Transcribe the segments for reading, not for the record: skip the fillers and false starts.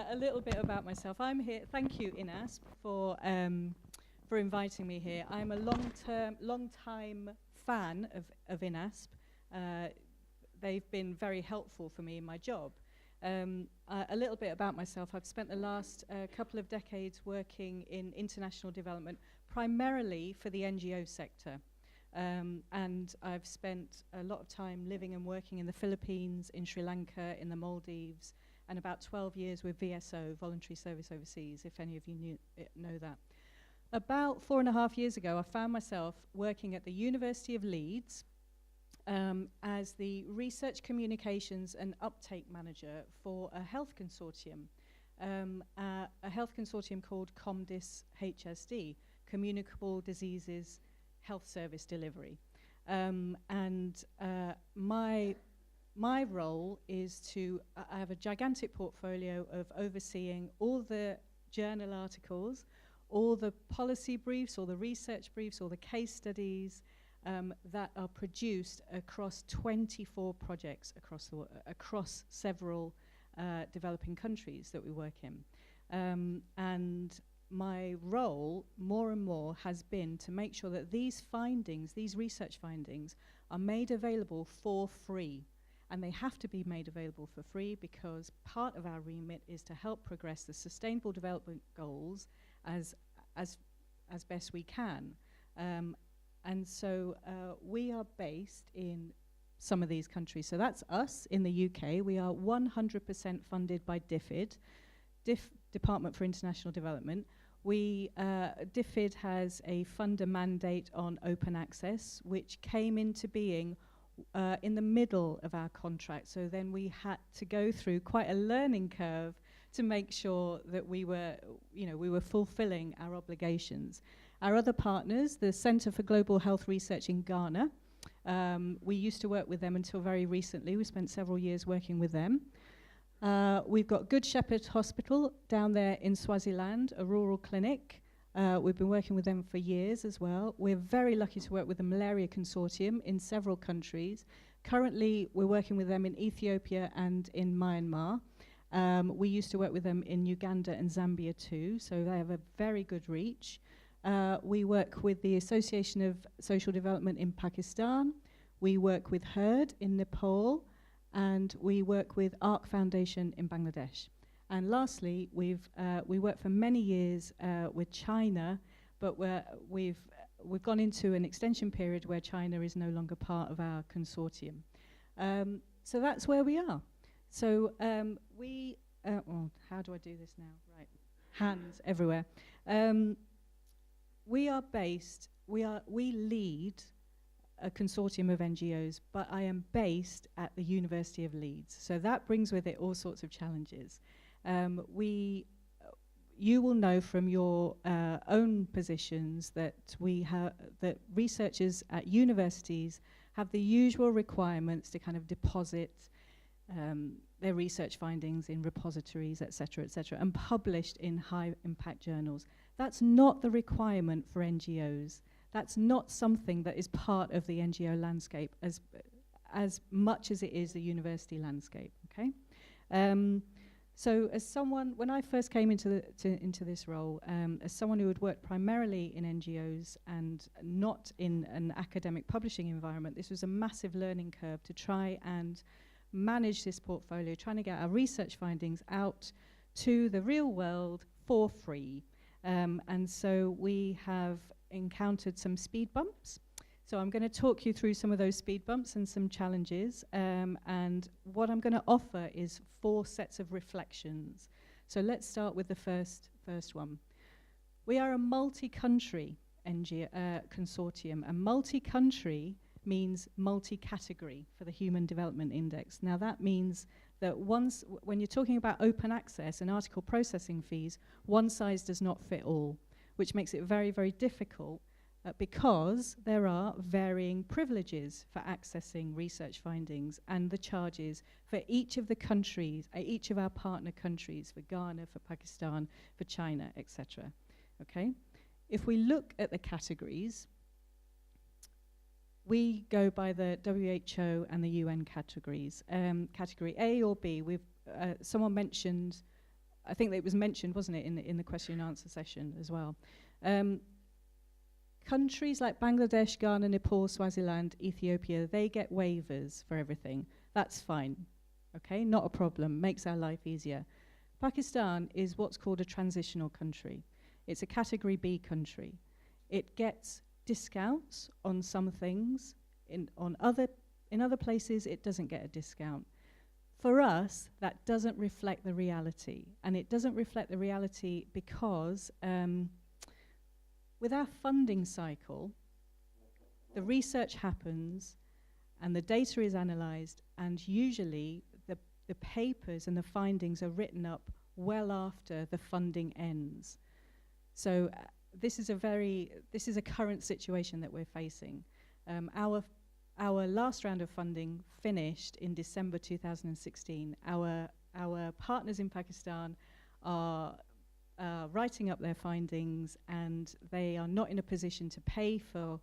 a little bit about myself. I'm here. Thank you, INASP, for inviting me here. I'm a long-time fan of INASP. They've been very helpful for me in my job. A little bit about myself. I've spent the last couple of decades working in international development, primarily for the NGO sector. And I've spent a lot of time living and working in the Philippines, in Sri Lanka, in the Maldives, and about 12 years with VSO, Voluntary Service Overseas, if any of you know that. About 4.5 years ago, I found myself working at the University of Leeds as the Research Communications and Uptake Manager for a health consortium, a health consortium called COMDIS HSD, Communicable Diseases Health Service Delivery. My role is to, I have a gigantic portfolio of overseeing all the journal articles, all the policy briefs, all the research briefs, all the case studies that are produced across 24 projects across several developing countries that we work in. And my role, more and more, has been to make sure that these findings, these research findings, are made available for free. And they have to be made available for free because part of our remit is to help progress the Sustainable Development Goals as best we can. And so we are based in some of these countries. So that's us in the UK. We are 100% funded by DFID, Department for International Development. DFID has a funder mandate on open access, which came into being in the middle of our contract. So then we had to go through quite a learning curve to make sure that we were fulfilling our obligations. Our other partners, the Centre for Global Health Research in Ghana, we used to work with them until very recently. We spent several years working with them. We've got Good Shepherd Hospital down there in Swaziland, a rural clinic. We've been working with them for years as well. We're very lucky to work with the Malaria Consortium in several countries. Currently, we're working with them in Ethiopia and in Myanmar. We used to work with them in Uganda and Zambia too, so they have a very good reach. We work with the Association of Social Development in Pakistan. We work with HERD in Nepal, and we work with ARC Foundation in Bangladesh. And lastly, we worked for many years with China, but we've gone into an extension period where China is no longer part of our consortium. So that's where we are. So well, how do I do this now? Right, hands everywhere. We lead a consortium of NGOs, but I am based at the University of Leeds. So that brings with it all sorts of challenges. You will know from your own positions that that researchers at universities have the usual requirements to kind of deposit their research findings in repositories, et cetera, and published in high impact journals. That's not the requirement for NGOs. That's not something that is part of the NGO landscape as much as it is the university landscape, okay? So as someone, when I first came into this role, as someone who had worked primarily in NGOs and not in an academic publishing environment, this was a massive learning curve to try and manage this portfolio, trying to get our research findings out to the real world for free. And so we have encountered some speed bumps. So I'm going to talk you through some of those speed bumps and some challenges. And what I'm going to offer is 4 sets of reflections. So let's start with the first one. We are a multi-country consortium. And multi-country means multi-category for the Human Development Index. Now that means that when you're talking about open access and article processing fees, one size does not fit all, which makes it very, very difficult because there are varying privileges for accessing research findings and the charges for each of the countries, each of our partner countries, for Ghana, for Pakistan, for China, etc. Okay? If we look at the categories, we go by the WHO and the UN categories. Category A or B, someone mentioned I think that it was mentioned, wasn't it, in the question and answer session as well. Countries like Bangladesh, Ghana, Nepal, Swaziland, Ethiopia, they get waivers for everything. That's fine, okay? Not a problem, makes our life easier. Pakistan is what's called a transitional country. It's a category B country. It gets discounts on some things. In other places, it doesn't get a discount. For us, that doesn't reflect the reality. And it doesn't reflect the reality because with our funding cycle, the research happens and the data is analysed, and usually the papers and the findings are written up well after the funding ends. So this is a current situation that we're facing. Our last round of funding finished in December 2016. Our partners in Pakistan are writing up their findings, and they are not in a position to pay for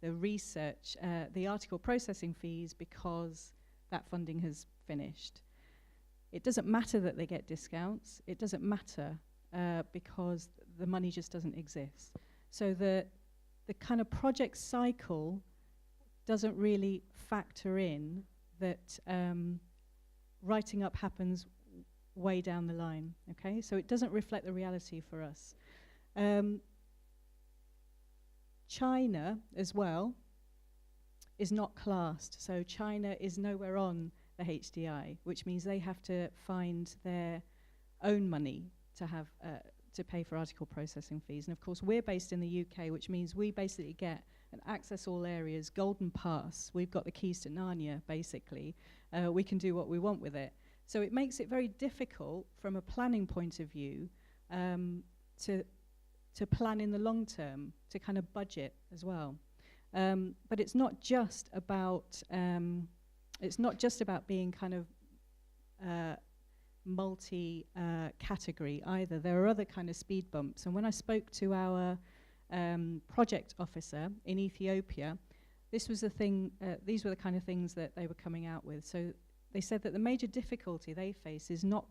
the research, the article processing fees, because that funding has finished. It doesn't matter that they get discounts. It doesn't matter because the money just doesn't exist. So the kind of project cycle doesn't really factor in that writing up happens way down the line, okay? So it doesn't reflect the reality for us. China, as well, is not classed. So China is nowhere on the HDI, which means they have to find their own money to have to pay for article processing fees. And of course, we're based in the UK, which means we basically get an access all areas, golden pass. We've got the keys to Narnia, basically. We can do what we want with it. So it makes it very difficult from a planning point of view to plan in the long term, to kind of budget as well. But it's not just about being kind of multi-category either. There are other kind of speed bumps. And when I spoke to our project officer in Ethiopia, this was the thing. These were the kind of things that they were coming out with. So they said that the major difficulty they face is not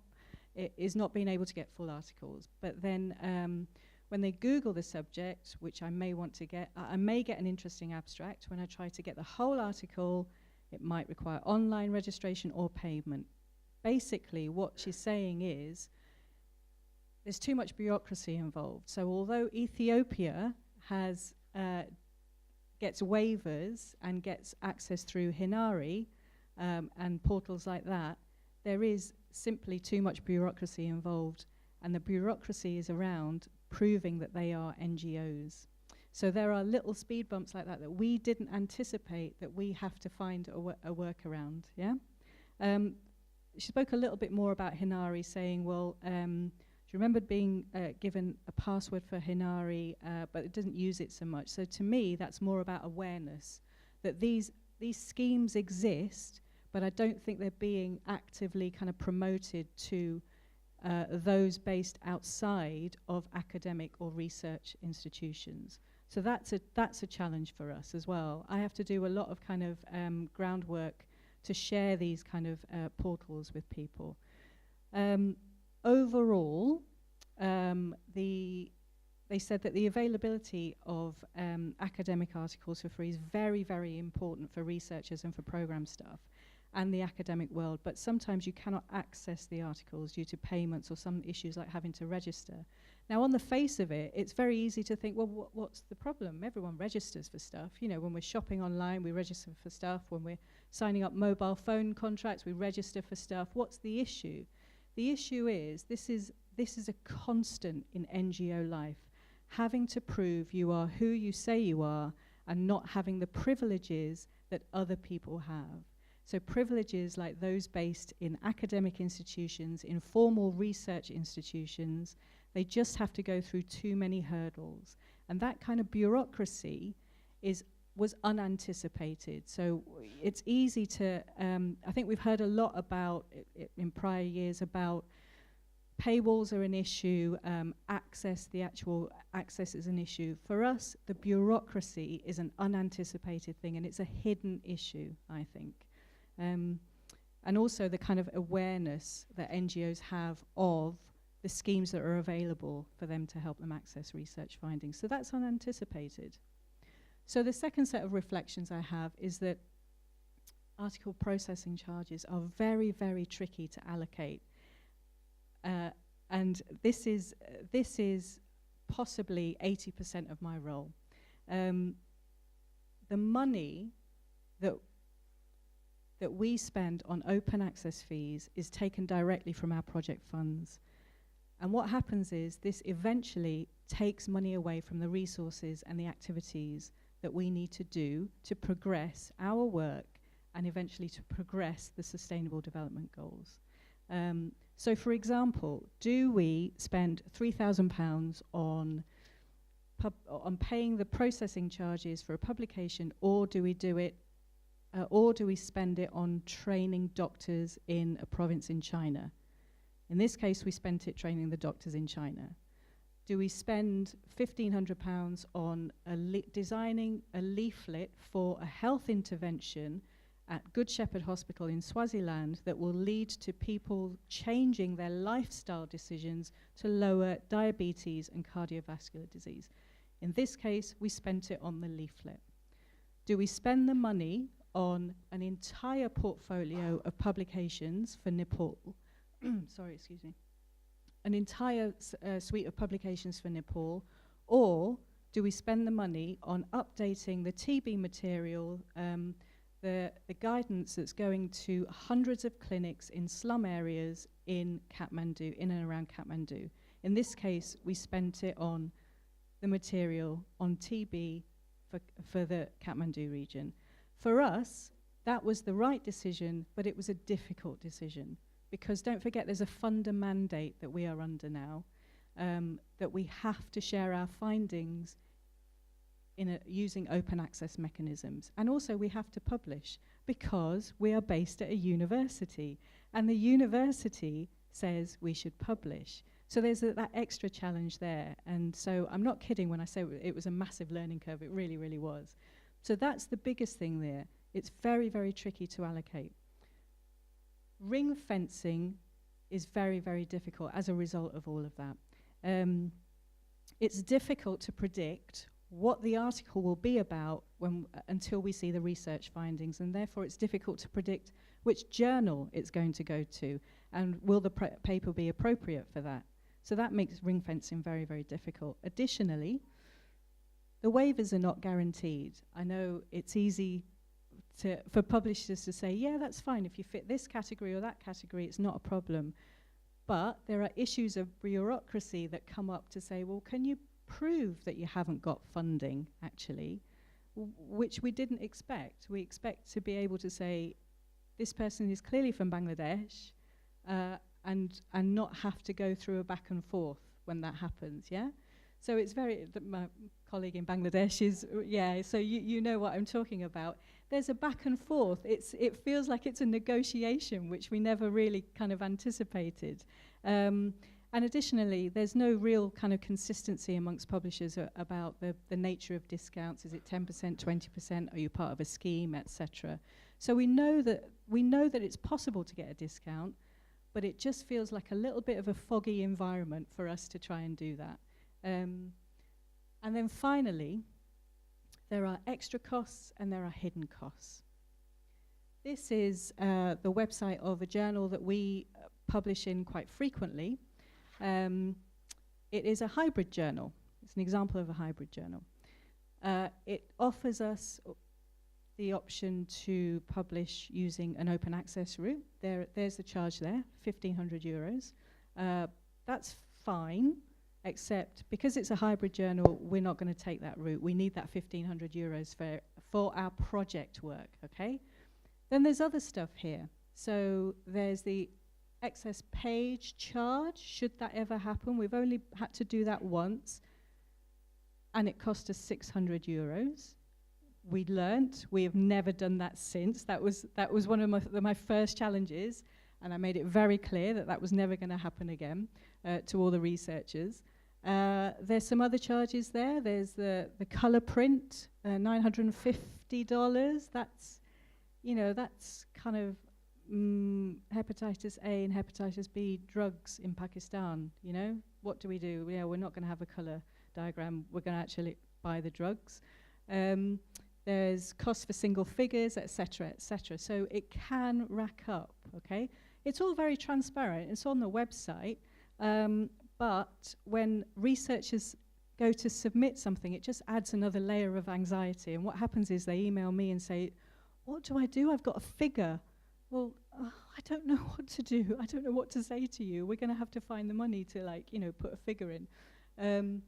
being able to get full articles. But then when they Google the subject, which I may want to get, I may get an interesting abstract. When I try to get the whole article, it might require online registration or payment. Basically, what she's saying is there's too much bureaucracy involved. So although Ethiopia gets waivers and gets access through Hinari and portals like that, there is simply too much bureaucracy involved. And the bureaucracy is around proving that they are NGOs. So there are little speed bumps like that we didn't anticipate, that we have to find a workaround, yeah? She spoke a little bit more about Hinari, saying, well, she remembered being given a password for Hinari, but it doesn't use it so much. So to me, that's more about awareness, that these schemes exist, but I don't think they're being actively kind of promoted to those based outside of academic or research institutions. So that's a challenge for us as well. I have to do a lot of kind of groundwork to share these kind of portals with people. Overall, they said that the availability of academic articles for free is very, very important for researchers and for program staff and the academic world, but sometimes you cannot access the articles due to payments or some issues like having to register. Now, on the face of it, it's very easy to think, well, what's the problem? Everyone registers for stuff. You know, when we're shopping online, we register for stuff. When we're signing up mobile phone contracts, we register for stuff. What's the issue? The issue is this is a constant in NGO life, having to prove you are who you say you are and not having the privileges that other people have. So privileges like those based in academic institutions, in formal research institutions, they just have to go through too many hurdles. And that kind of bureaucracy was unanticipated. So it's easy to, I think we've heard a lot about, in prior years, about paywalls are an issue, the actual access is an issue. For us, the bureaucracy is an unanticipated thing, and it's a hidden issue, I think. And also the kind of awareness that NGOs have of the schemes that are available for them to help them access research findings. So that's unanticipated. So the second set of reflections I have is that article processing charges are very, very tricky to allocate. And this is possibly 80% of my role. The money that we spend on open access fees is taken directly from our project funds. And what happens is this eventually takes money away from the resources and the activities that we need to do to progress our work and eventually to progress the Sustainable Development Goals. So for example, do we spend £3,000 on paying the processing charges for a publication, or do we do it, or do we spend it on training doctors in a province in China? In this case, we spent it training the doctors in China. Do we spend £1,500 on designing a leaflet for a health intervention at Good Shepherd Hospital in Swaziland that will lead to people changing their lifestyle decisions to lower diabetes and cardiovascular disease? In this case, we spent it on the leaflet. Do we spend the money on an entire portfolio of publications for Nepal? Sorry, excuse me. An entire suite of publications for Nepal, or do we spend the money on updating the TB material, the guidance that's going to hundreds of clinics in slum areas in Kathmandu, in and around Kathmandu? In this case, we spent it on the material on TB for the Kathmandu region. For us, that was the right decision, but it was a difficult decision. Because don't forget, there's a funder mandate that we are under now, that we have to share our findings using open access mechanisms. And also we have to publish because we are based at a university. And the university says we should publish. So there's that extra challenge there. And so I'm not kidding when I say it was a massive learning curve. It really, really was. So that's the biggest thing there. It's very, very tricky to allocate. Ring fencing is very, very difficult as a result of all of that. It's difficult to predict what the article will be about until we see the research findings, and therefore it's difficult to predict which journal it's going to go to, and will the paper be appropriate for that. So that makes ring fencing very, very difficult. Additionally, the waivers are not guaranteed. I know it's easy for publishers to say, yeah, that's fine. If you fit this category or that category, it's not a problem. But there are issues of bureaucracy that come up to say, well, can you prove that you haven't got funding, actually? Which we didn't expect. We expect to be able to say, this person is clearly from Bangladesh, and not have to go through a back and forth when that happens, yeah? So it's my colleague in Bangladesh is, yeah, so you know what I'm talking about. There's a back and forth. It feels like it's a negotiation, which we never really kind of anticipated. And additionally, there's no real kind of consistency amongst publishers about the nature of discounts. Is it 10%, 20%? Are you part of a scheme, etc.? So we know that it's possible to get a discount, but it just feels like a little bit of a foggy environment for us to try and do that. And then finally, there are extra costs and there are hidden costs. This is the website of a journal that we publish in quite frequently. It is a hybrid journal. It's an example of a hybrid journal. It offers us the option to publish using an open access route. There's the charge there, €1,500. That's fine, except because it's a hybrid journal, we're not going to take that route. We need that €1,500 for our project work, okay? Then there's other stuff here. So there's the excess page charge, should that ever happen. We've only had to do that once, and it cost us €600. We learnt, we have never done that since. That was one of my first challenges, and I made it very clear that was never going to happen again to all the researchers. There's some other charges there. There's the color print, $950. That's kind of hepatitis A and hepatitis B drugs in Pakistan, you know? What do we do? Yeah, we're not going to have a colour diagram. We're going to actually buy the drugs. There's costs for single figures, etc., etc. So it can rack up, okay? It's all very transparent. It's on the website. But when researchers go to submit something, it just adds another layer of anxiety. And what happens is they email me and say, what do I do? I've got a figure. Well, I don't know what to do. I don't know what to say to you. We're going to have to find the money to, like, you know, put a figure in.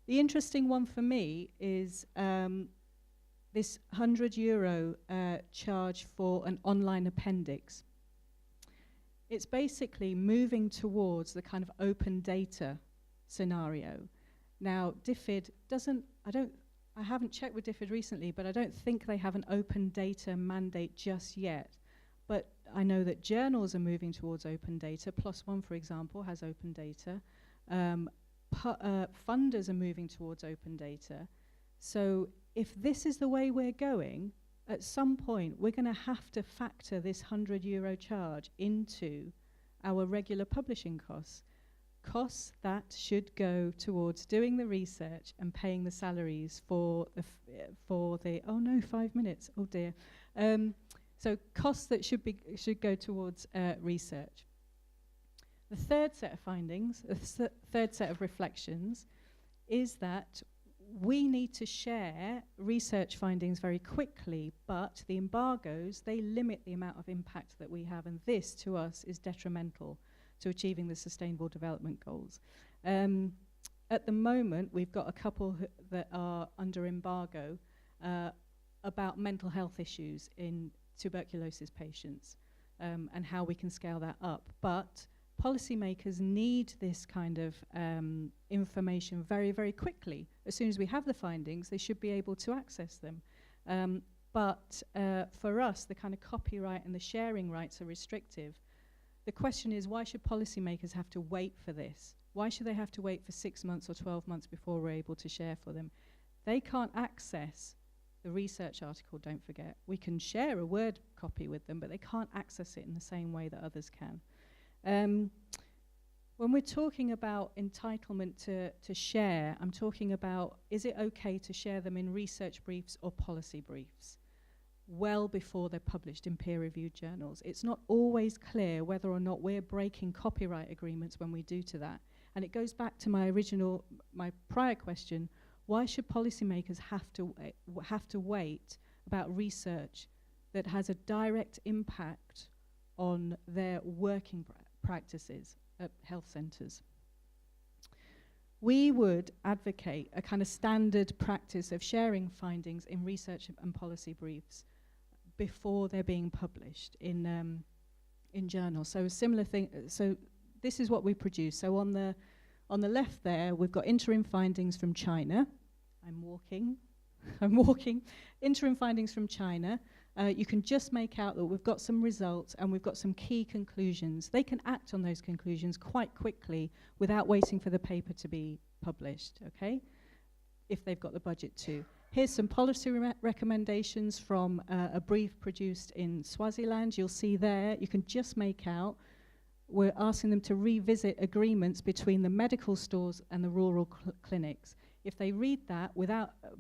The interesting one for me is this €100 charge for an online appendix. It's basically moving towards the kind of open data scenario. Now, DFID doesn't, I haven't checked with DFID recently, but I don't think they have an open data mandate just yet. But I know that journals are moving towards open data. PLOS ONE, for example, has open data. Funders are moving towards open data. So if this is the way we're going, at some point we're going to have to factor this €100 charge into our regular publishing costs. Costs that should go towards doing the research and paying the salaries for the oh no, 5 minutes, oh dear. So costs that should go towards research. The third set of findings, the third set of reflections, is that we need to share research findings very quickly, but the embargoes, they limit the amount of impact that we have, and this, to us, is detrimental to achieving the Sustainable Development Goals. At the moment, we've got a couple that are under embargo about mental health issues in tuberculosis patients and how we can scale that up. But policymakers need this kind of information very, very quickly. As soon as we have the findings, they should be able to access them. But for us, the kind of copyright and the sharing rights are restrictive. The question is, why should policymakers have to wait for this? Why should they have to wait for 6 months or 12 months before we're able to share for them? They can't access the research article, don't forget. We can share a Word copy with them, but they can't access it in the same way that others can. When we're talking about entitlement to share, I'm talking about, is it okay to share them in research briefs or policy briefs? Well before they're published in peer-reviewed journals. It's not always clear whether or not we're breaking copyright agreements when we do to that. And it goes back to my prior question, why should policymakers have to wait about research that has a direct impact on their working practices at health centres? We would advocate a kind of standard practice of sharing findings in research and policy briefs before they're being published in journals. So a similar thing. So this is what we produce. So on the left there, we've got interim findings from China. I'm walking. Interim findings from China. You can just make out that we've got some results and we've got some key conclusions. They can act on those conclusions quite quickly without waiting for the paper to be published, okay? If they've got the budget to. Here's some policy recommendations from a brief produced in Swaziland. You'll see there, you can just make out, we're asking them to revisit agreements between the medical stores and the rural clinics. If they read that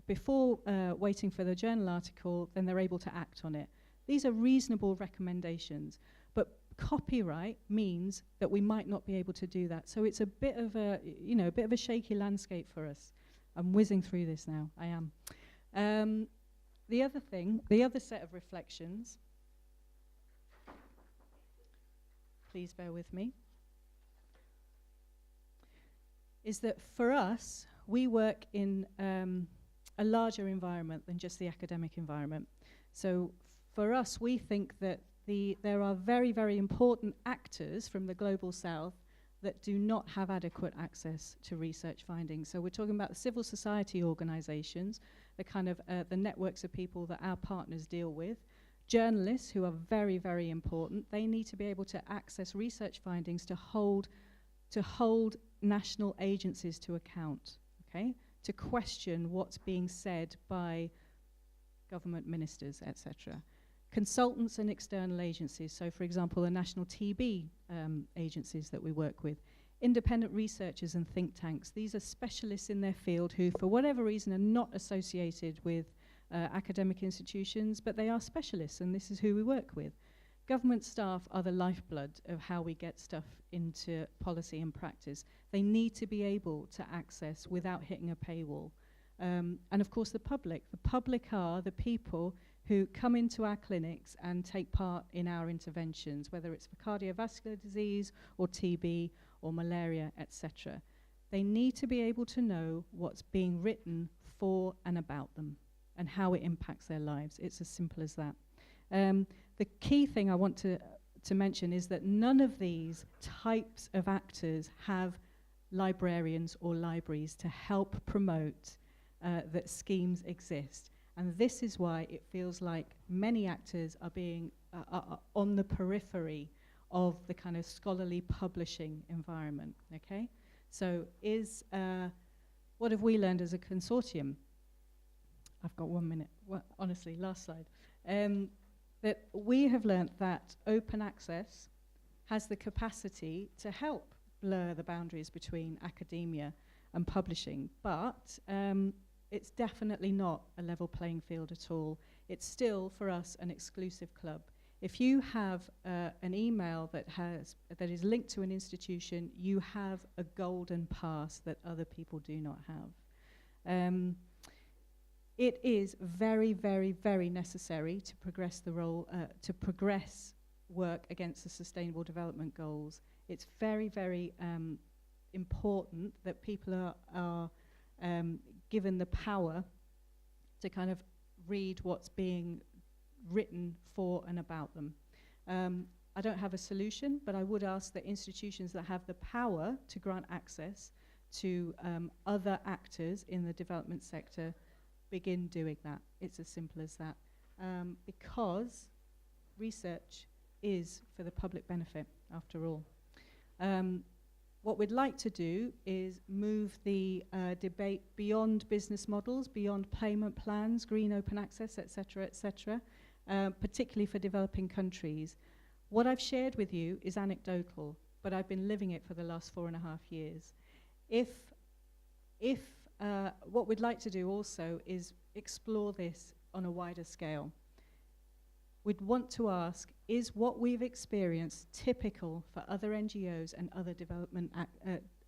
before waiting for the journal article, then they're able to act on it. These are reasonable recommendations, but copyright means that we might not be able to do that. So it's a bit of a shaky landscape for us. I'm whizzing through this now. I am. The other set of reflections. Please bear with me. Is that for us, we work in a larger environment than just the academic environment. So for us, we think that there are very, very important actors from the global south that do not have adequate access to research findings. So we're talking about the civil society organizations, the kind of the networks of people that our partners deal with, journalists who are very, very important. They need to be able to access research findings to hold national agencies to account. Okay, to question what's being said by government ministers, etc. Consultants and external agencies, so for example the national TB agencies that we work with, independent researchers and think tanks. These are specialists in their field who, for whatever reason, are not associated with academic institutions, but they are specialists, and this is who we work with. Government staff are the lifeblood of how we get stuff into policy and practice. They need to be able to access without hitting a paywall. And of course the public. The public are the people who come into our clinics and take part in our interventions, whether it's for cardiovascular disease or TB or malaria, etc. They need to be able to know what's being written for and about them and how it impacts their lives. It's as simple as that. The key thing I want to mention is that none of these types of actors have librarians or libraries to help promote that schemes exist. And this is why it feels like many actors are being on the periphery of the kind of scholarly publishing environment, okay? So what have we learned as a consortium? I've got 1 minute, honestly, last slide. That we have learned that open access has the capacity to help blur the boundaries between academia and publishing, but it's definitely not a level playing field at all. It's still, for us, an exclusive club. If you have an email that is linked to an institution, you have a golden pass that other people do not have. It is very, very, very necessary to progress the role, to progress work against the Sustainable Development Goals. It's very, very important that people are given the power to kind of read what's being written for and about them. I don't have a solution, but I would ask that institutions that have the power to grant access to other actors in the development sector begin doing that. It's as simple as that. Because research is for the public benefit, after all. What we'd like to do is move the debate beyond business models, beyond payment plans, green open access, etc., particularly for developing countries. What I've shared with you is anecdotal, but I've been living it for the last 4.5 years. What we'd like to do also is explore this on a wider scale. We'd want to ask, is what we've experienced typical for other NGOs and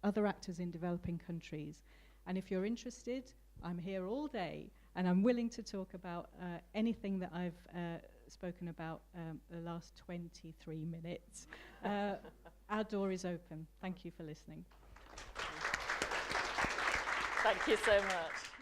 other actors in developing countries? And if you're interested, I'm here all day, and I'm willing to talk about anything that I've spoken about the last 23 minutes. Our door is open. Thank you for listening. Thank you so much.